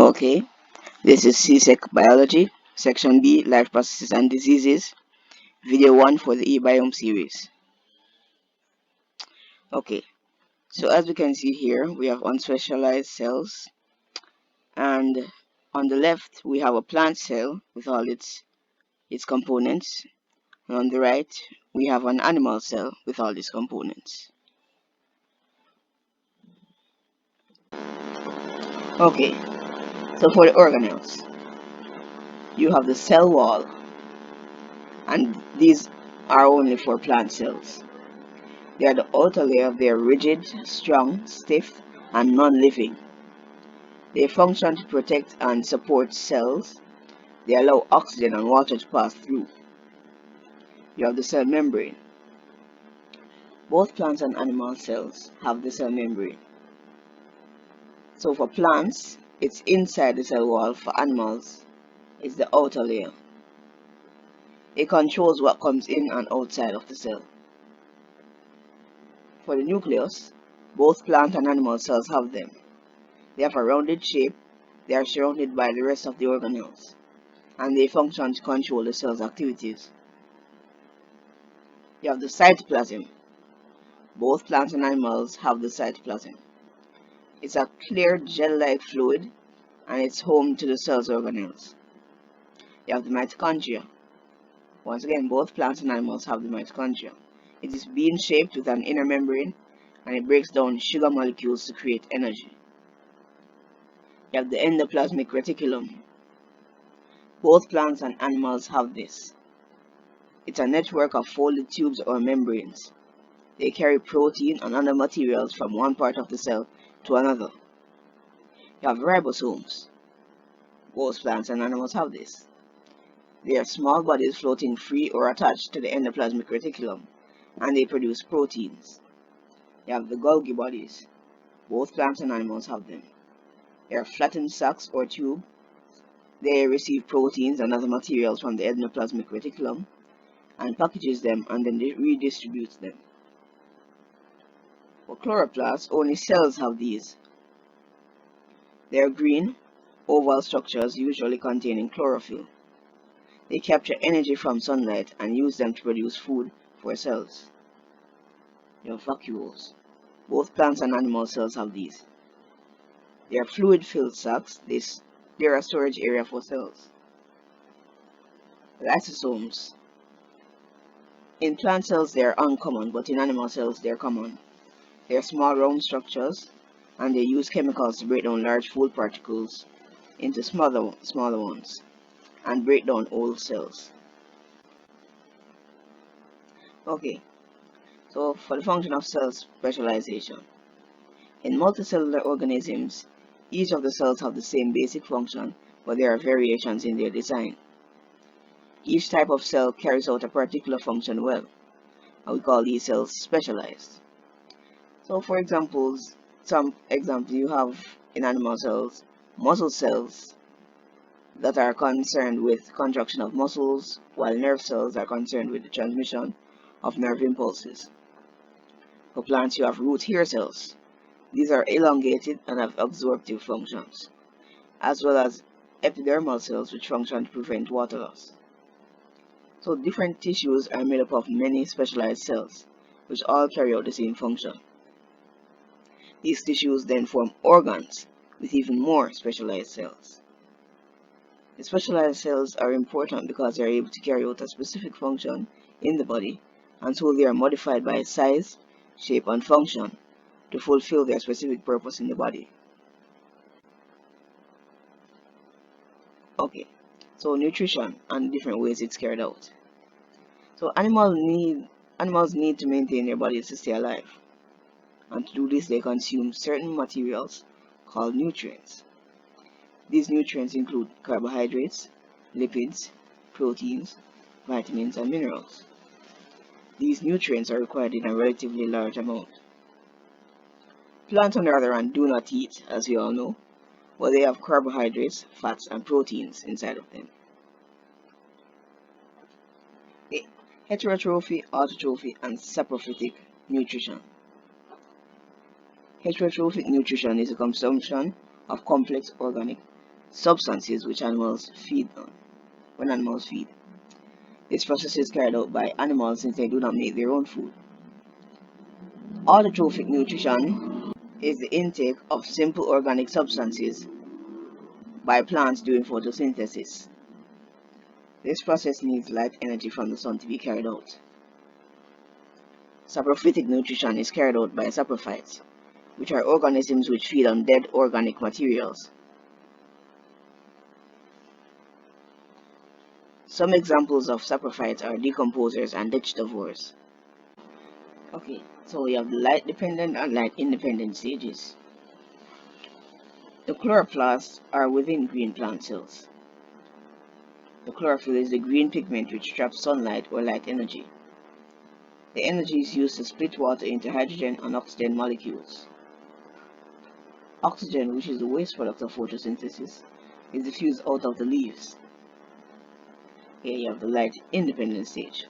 Okay, this is CSEC Biology, Section B, Life Processes and Diseases, Video 1 for the e-Biome series. Okay, so as we can see here, we have unspecialized cells, and on the left we have a plant cell with all its components, and on the right we have an animal cell with all its components. Okay, so for the organelles, you have the cell wall, and these are only for plant cells. They are the outer layer. They are rigid, strong, stiff, and non-living. They function to protect and support cells. They allow oxygen and water to pass through. You have the cell membrane. Both plants and animal cells have the cell membrane. So for plants, it's inside the cell wall. For animals, it's the outer layer. It controls what comes in and outside of the cell. For the nucleus, both plant and animal cells have them. They have a rounded shape. They are surrounded by the rest of the organelles, and they function to control the cell's activities. You have the cytoplasm. Both plants and animals have the cytoplasm. It's a clear gel-like fluid, and it's home to the cell's organelles. You have the mitochondria. Once again, both plants and animals have the mitochondria. It is bean-shaped with an inner membrane, and it breaks down sugar molecules to create energy. You have the endoplasmic reticulum. Both plants and animals have this. It's a network of folded tubes or membranes. They carry protein and other materials from one part of the cell to another. You have ribosomes. Both plants and animals have this. They are small bodies floating free or attached to the endoplasmic reticulum, and they produce proteins. You have the Golgi bodies. Both plants and animals have them. They are flattened sacs or tube. They receive proteins and other materials from the endoplasmic reticulum and packages them and then redistributes them. For chloroplasts, only cells have these. They are green, oval structures usually containing chlorophyll. They capture energy from sunlight and use them to produce food for cells. You have vacuoles. Both plants and animal cells have these. They are fluid-filled sacs. They are a storage area for cells. Lysosomes. In plant cells they are uncommon, but in animal cells they are common. They are small round structures, and they use chemicals to break down large food particles into smaller ones and break down old cells. Okay, so for the function of cell specialization. In multicellular organisms, each of the cells have the same basic function, but there are variations in their design. Each type of cell carries out a particular function well, and we call these cells specialized. So for examples, some examples you have in animal cells, muscle cells that are concerned with contraction of muscles, while nerve cells are concerned with the transmission of nerve impulses. For plants, you have root hair cells. These are elongated and have absorptive functions, as well as epidermal cells which function to prevent water loss. So different tissues are made up of many specialized cells, which all carry out the same function. These tissues then form organs with even more specialized cells. The specialized cells are important because they are able to carry out a specific function in the body, and so they are modified by size, shape, and function to fulfill their specific purpose in the body. Okay, so nutrition and different ways it's carried out. So animals need to maintain their bodies to stay alive, and to do this they consume certain materials called nutrients. These nutrients include carbohydrates, lipids, proteins, vitamins, and minerals. These nutrients are required in a relatively large amount. Plants, on the other hand, do not eat, as we all know, but they have carbohydrates, fats, and proteins inside of them. Heterotrophy, autotrophy, and saprophytic nutrition. Heterotrophic nutrition is the consumption of complex organic substances which animals feed on when animals feed. This process is carried out by animals since they do not make their own food. Autotrophic nutrition is the intake of simple organic substances by plants during photosynthesis. This process needs light energy from the sun to be carried out. Saprophytic nutrition is carried out by saprophytes, which are organisms which feed on dead organic materials. Some examples of saprophytes are decomposers and digitivores. Okay, so we have the light dependent and light independent stages. The chloroplasts are within green plant cells. The chlorophyll is the green pigment which traps sunlight or light energy. The energy is used to split water into hydrogen and oxygen molecules. Oxygen, which is the waste product of photosynthesis, is diffused out of the leaves. Here you have the light independent stage.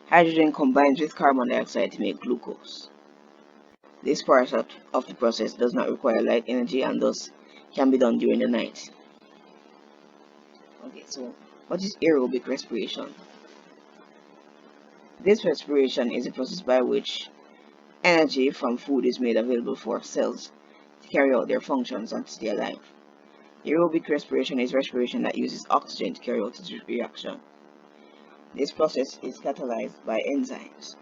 Hydrogen combines with carbon dioxide to make glucose. This part of the process does not require light energy and thus can be done during the night. Okay, so what is aerobic respiration? This respiration is a process by which energy from food is made available for cells to carry out their functions and to stay alive. Aerobic respiration is respiration that uses oxygen to carry out its reaction. This process is catalyzed by enzymes.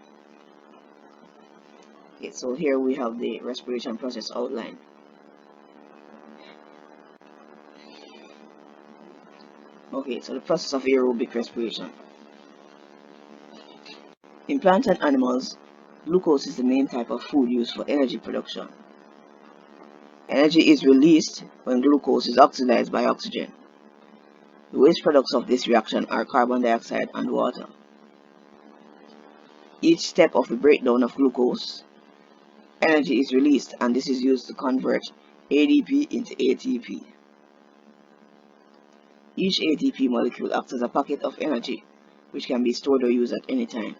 Okay, so here we have the respiration process outlined. Okay, so the process of aerobic respiration. In plants and animals, glucose is the main type of food used for energy production. Energy is released when glucose is oxidized by oxygen. The waste products of this reaction are carbon dioxide and water. Each step of the breakdown of glucose, energy is released, and this is used to convert ADP into ATP. Each ATP molecule acts as a packet of energy, which can be stored or used at any time.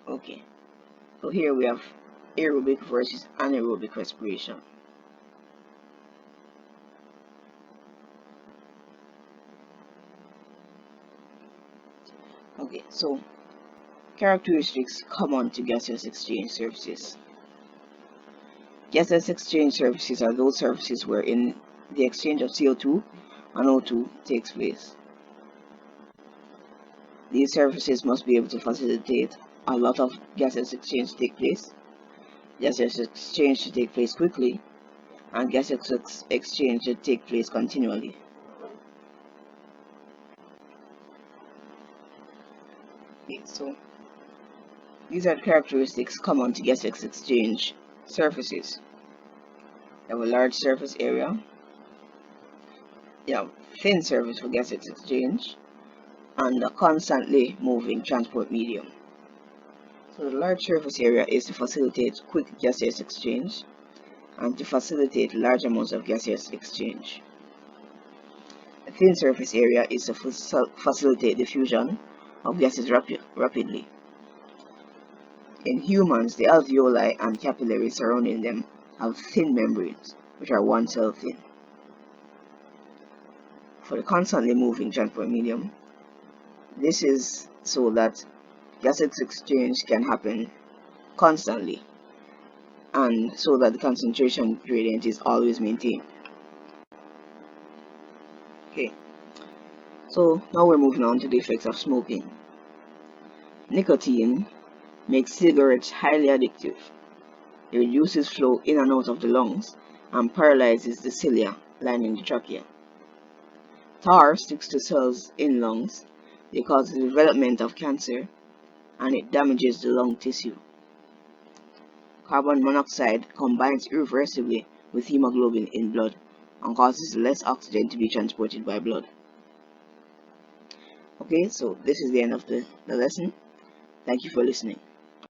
Okay, so here we have aerobic versus anaerobic respiration. Okay, so characteristics common to gaseous exchange surfaces. Gaseous exchange surfaces are those surfaces wherein the exchange of CO2 and O2 takes place. These surfaces must be able to facilitate a lot of gaseous exchange to take place, gaseous exchange to take place quickly, and gaseous exchange to take place continually. Okay, so these are characteristics common to gaseous exchange surfaces. You have a large surface area, you have thin surface for gaseous exchange, and a constantly moving transport medium. So the large surface area is to facilitate quick gaseous exchange and to facilitate large amounts of gaseous exchange. The thin surface area is to facilitate diffusion of gases rapidly. In humans, the alveoli and capillaries surrounding them have thin membranes, which are one cell thin. For the constantly moving transport medium, this is so that gaseous exchange can happen constantly and so that the concentration gradient is always maintained. Okay, so now we're moving on to the effects of smoking. Nicotine makes cigarettes highly addictive. It reduces flow in and out of the lungs and paralyzes the cilia lining the trachea. Tar sticks to cells in lungs. It causes the development of cancer and it damages the lung tissue. Carbon monoxide combines irreversibly with hemoglobin in blood and causes less oxygen to be transported by blood. Okay, so this is the end of the lesson. Thank you for listening.